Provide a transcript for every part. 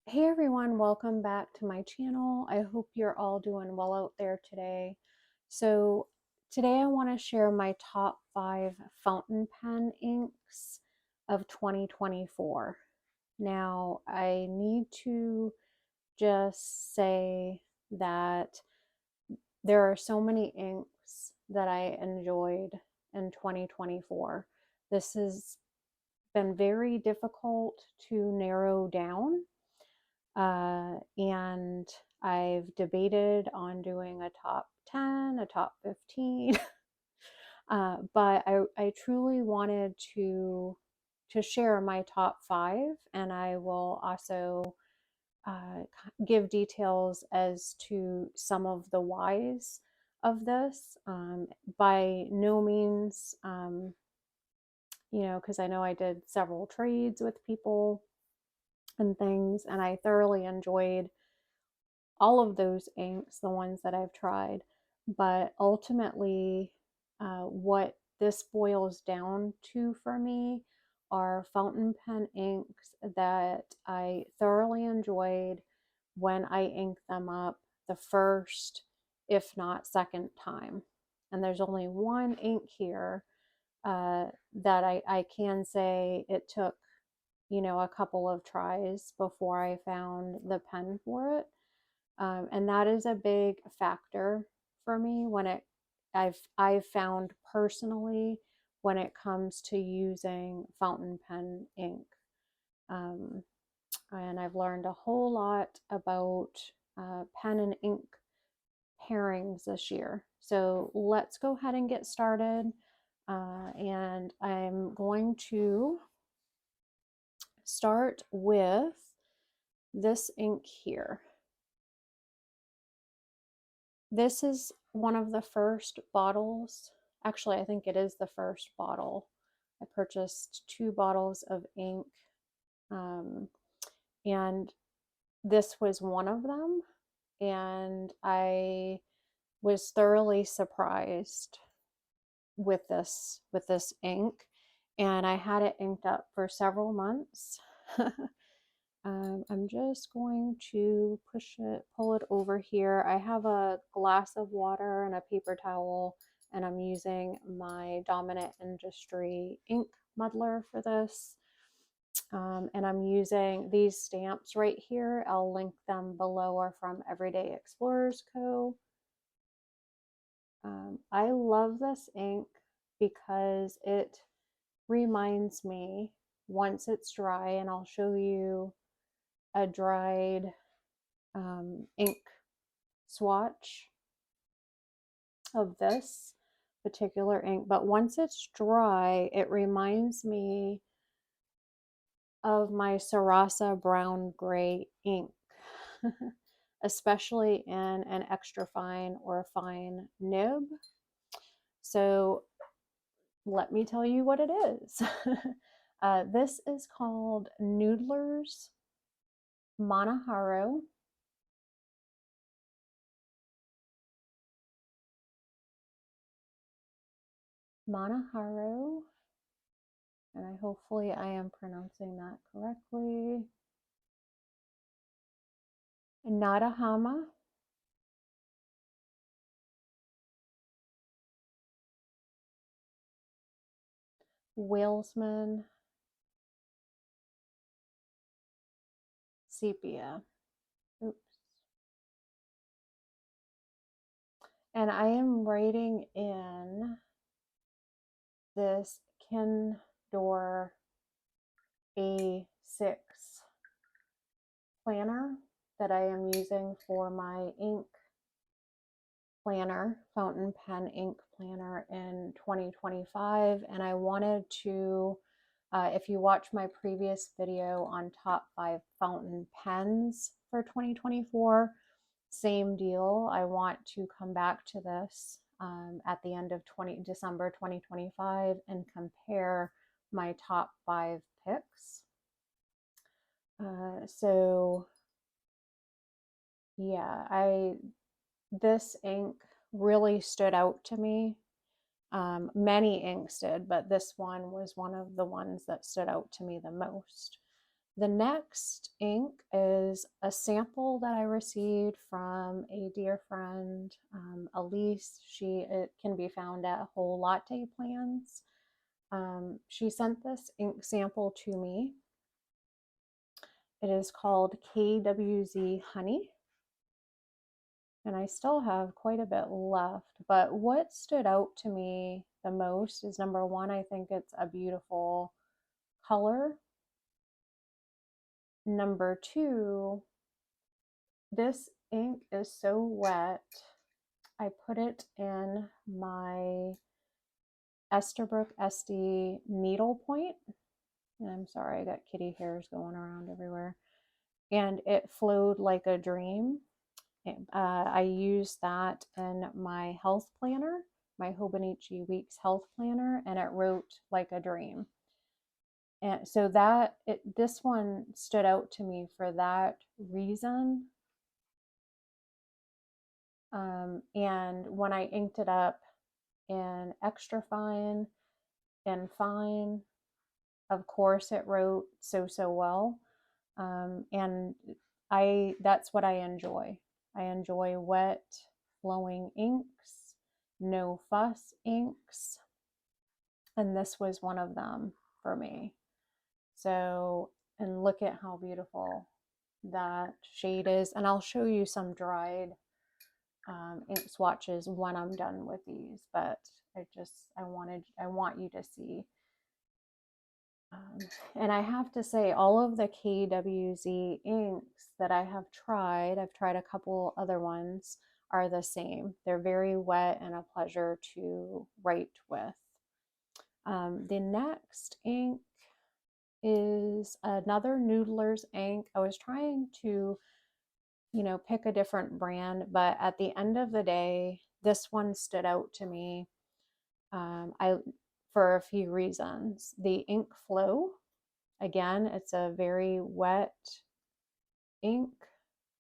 Hey everyone, welcome back to my channel. I hope you're all doing well out there today. So today I want to share my top 5 fountain pen inks of 2024. Now I need to just say that there are so many inks that I enjoyed in 2024. This has been very difficult to narrow down, and I've debated on doing a top 10, a top 15, but I truly wanted to share my top 5, and I will also give details as to some of the whys of this. By no means, because I know I did several trades with people and things, and I thoroughly enjoyed all of those inks, the ones that I've tried. But ultimately, what this boils down to for me are fountain pen inks that I thoroughly enjoyed when I ink them up the first, if not second time. And there's only one ink here that I can say it took, a couple of tries before I found the pen for it. And that is a big factor for me when I've found personally when it comes to using fountain pen ink. Um, and I've learned a whole lot about pen and ink pairings this year. So let's go ahead and get started. And I'm going to start with this ink here. This is one of the first bottles. Actually, I think it is the first bottle. I purchased 2 bottles of ink, um, and this was one of them. And I was thoroughly surprised with this ink, and I had it inked up for several months. I'm just going to pull it over here. I have a glass of water and a paper towel, and I'm using my Dominant Industry ink muddler for this. And I'm using these stamps right here. I'll link them below, are from Everyday Explorers Co. I love this ink because it reminds me, once it's dry, and I'll show you a dried ink swatch of this particular ink, but once it's dry, it reminds me of my Sarasa brown gray ink, especially in an extra fine or fine nib. So let me tell you what it is. This is called Noodler's Nahara. Nahara, and hopefully I am pronouncing that correctly. Nadahama. Whalesman. Sepia. Oops. And I am writing in this Kinbor A6 planner that I am using for my ink planner, fountain pen ink planner in 2025. And I wanted to, if you watch my previous video on top 5 fountain pens for 2024, same deal. I want to come back to this at the end of December 2025 and compare my top 5 picks. So yeah, this ink really stood out to me. Many inks did, but this one was one of the ones that stood out to me the most. The next ink is a sample that I received from a dear friend, Elise. It can be found at Whole Latte Plans. She sent this ink sample to me. It is called KWZ Honey, and I still have quite a bit left. But what stood out to me the most is, number one, I think it's a beautiful color. Number two, this ink is so wet. I put it in my Esterbrook SD needle point. And I'm sorry, I got kitty hairs going around everywhere. And it flowed like a dream. I used that in my health planner, my Hobonichi Weeks health planner, and it wrote like a dream. And so this one stood out to me for that reason. And when I inked it up in extra fine and fine, of course it wrote so well. And that's what I enjoy. I enjoy wet flowing inks, no fuss inks, and this was one of them for me. So, and look at how beautiful that shade is. And I'll show you some dried ink swatches when I'm done with these, but I want you to see. And I have to say, all of the KWZ inks that I have tried, I've tried a couple other ones, are the same. They're very wet and a pleasure to write with. The next ink is another Noodler's ink. I was trying to, pick a different brand, but at the end of the day, this one stood out to me. For a few reasons. The ink flow, again, it's a very wet ink.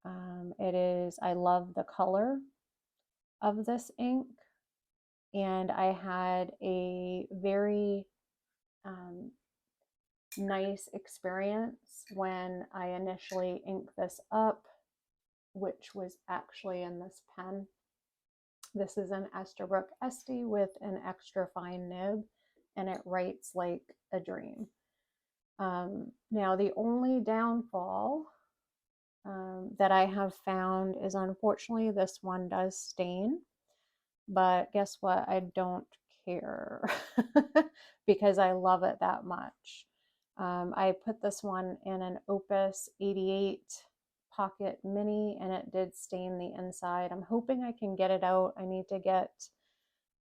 I love the color of this ink, and I had a very nice experience when I initially inked this up, which was actually in this pen. This is an Esterbrook SD with an extra fine nib, and it writes like a dream. Now, the only downfall that I have found is, unfortunately, this one does stain. But guess what? I don't care because I love it that much. I put this one in an Opus 88 Pocket Mini, and it did stain the inside. I'm hoping I can get it out.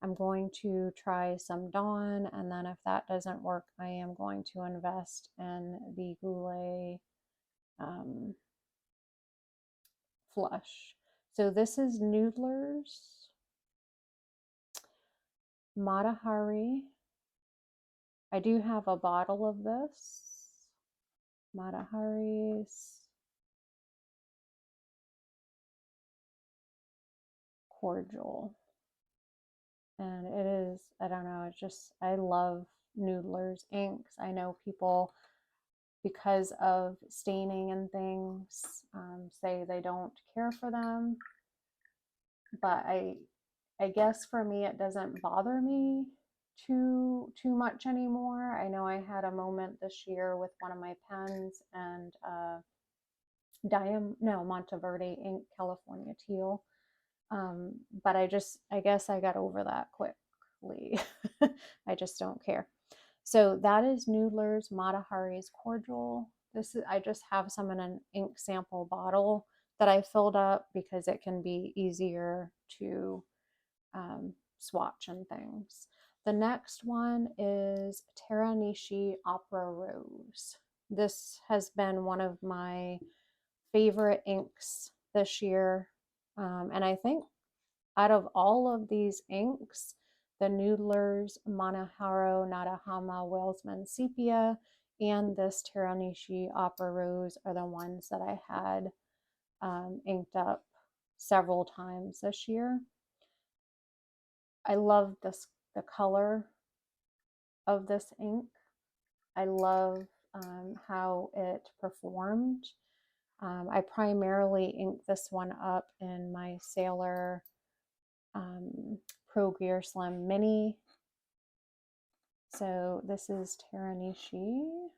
I'm going to try some Dawn, and then if that doesn't work, I am going to invest in the Goulet Flush. So this is Noodler's Matahari. I do have a bottle of this. Matahari's Cordial. And it is, I don't know, I love Noodler's inks. I know people, because of staining and things, say they don't care for them. But I guess for me, it doesn't bother me too much anymore. I know I had a moment this year with one of my pens and Monteverde ink, California Teal. But I guess I got over that quickly. I just don't care. So that is Noodler's Matahari's Cordial. I just have some in an ink sample bottle that I filled up because it can be easier to swatch and things. The next one is Teranishi Opera Rose. This has been one of my favorite inks this year. And I think out of all of these inks, the Noodler's Monaharo Nadahama Whalesman Sepia and this Teranishi Opera Rose are the ones that I had inked up several times this year. I love the color of this ink. I love how it performed. I primarily inked this one up in my Sailor Pro Gear Slim Mini. So this is Teranishi.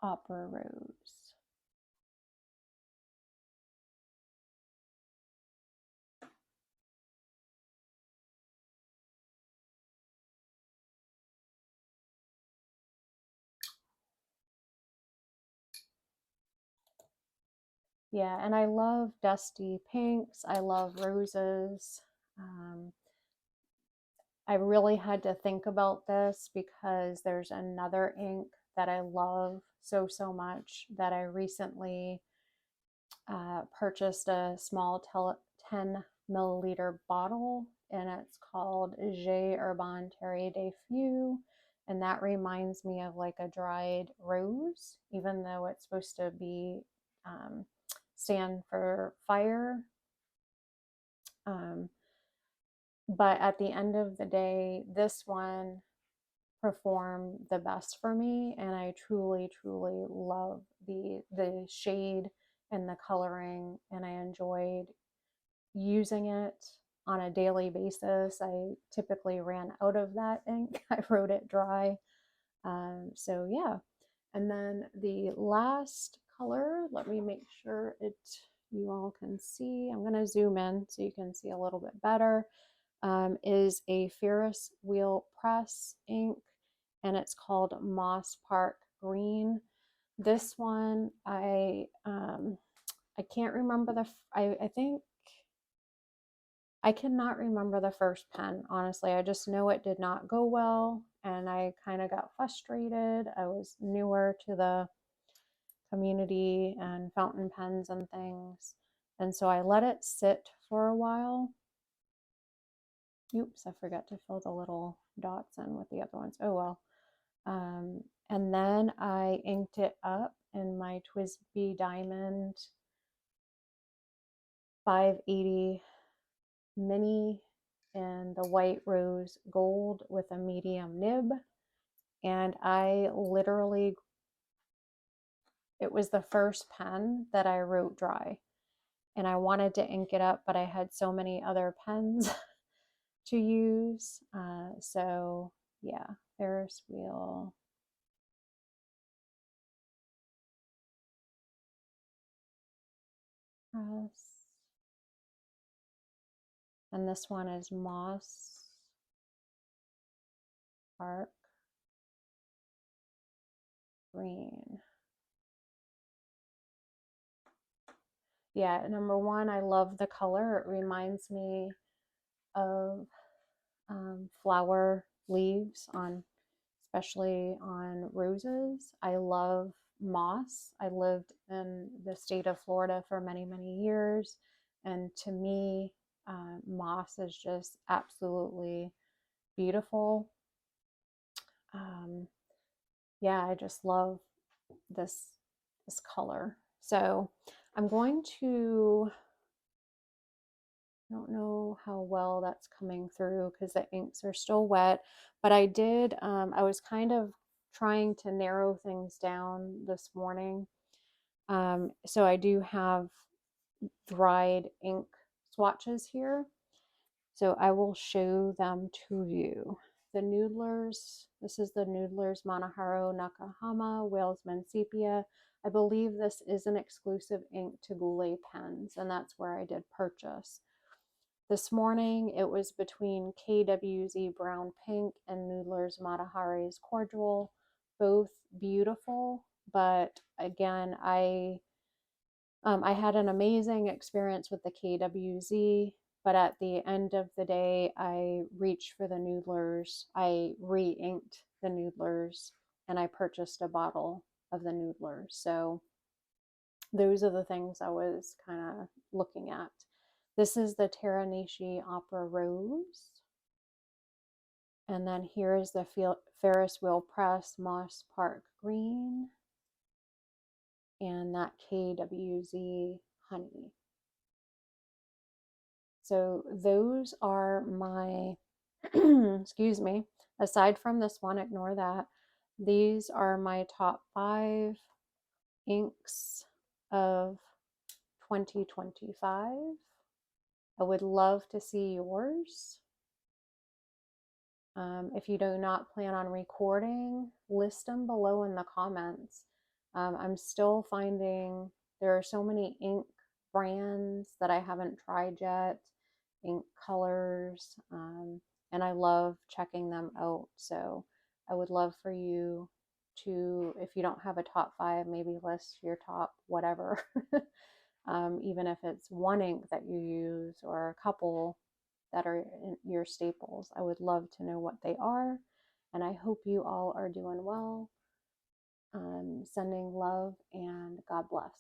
Opera Rose. Yeah, and I love dusty pinks. I love roses. I really had to think about this because there's another ink that I love so, so much that I recently purchased a small 10 milliliter bottle, and it's called J Urban Terre des Feux. And that reminds me of like a dried rose, even though it's supposed to be stand for fire. But at the end of the day, this one performed the best for me, and I truly, truly love the shade and the coloring, and I enjoyed using it on a daily basis. I typically ran out of that ink. I wrote it dry. So yeah. And then the last color, let me make sure you all can see. I'm going to zoom in so you can see a little bit better. Is a Ferris wheel press ink, and it's called Moss Park Green. This one I can't remember I think I cannot remember the first pen, honestly. I just know it did not go well, and I kind of got frustrated. I was newer to the community and fountain pens and things, and so I let it sit for a while. Oops, I forgot to fill the little dots in with the other ones. Oh well. And then I inked it up in my TWSBI Diamond 580 Mini in the white rose gold with a medium nib. And I literally, it was the first pen that I wrote dry. And I wanted to ink it up, but I had so many other pens to use. So yeah, Ferris wheel. Press. And this one is Moss Park Green. Yeah, number one, I love the color. It reminds me of flower leaves on, especially on roses. I love moss. I lived in the state of Florida for many, many years. And to me, moss is just absolutely beautiful. Yeah, I just love this color. So I'm going to, I don't know how well that's coming through because the inks are still wet, but I did, I was kind of trying to narrow things down this morning. So I do have dried ink swatches here. So I will show them to you. The Noodlers, this is the Noodlers Monaharo Nakahama Whalesman Sepia. I believe this is an exclusive ink to Goulet Pens, and that's where I did purchase. This morning it was between KWZ Brown Pink and Noodler's Matahari's Cordial. Both beautiful, but again, I had an amazing experience with the KWZ, but at the end of the day, I reached for the Noodlers. I re-inked the Noodlers, and I purchased a bottle of the Noodlers. So those are the things I was kind of looking at. This is the Teranishi Opera Rose. And then here is the Ferris Wheel Press Moss Park Green. and that KWZ Honey. So those are my, excuse me, aside from this one, ignore that. These are my top 5 inks of 2025. I would love to see yours. If you do not plan on recording, list them below in the comments. I'm still finding there are so many ink brands that I haven't tried yet, ink colors, and I love checking them out. So I would love for you to, if you don't have a top 5, maybe list your top whatever. Even if it's one ink that you use or a couple that are your staples. I would love to know what they are, and I hope you all are doing well. Sending love and God bless.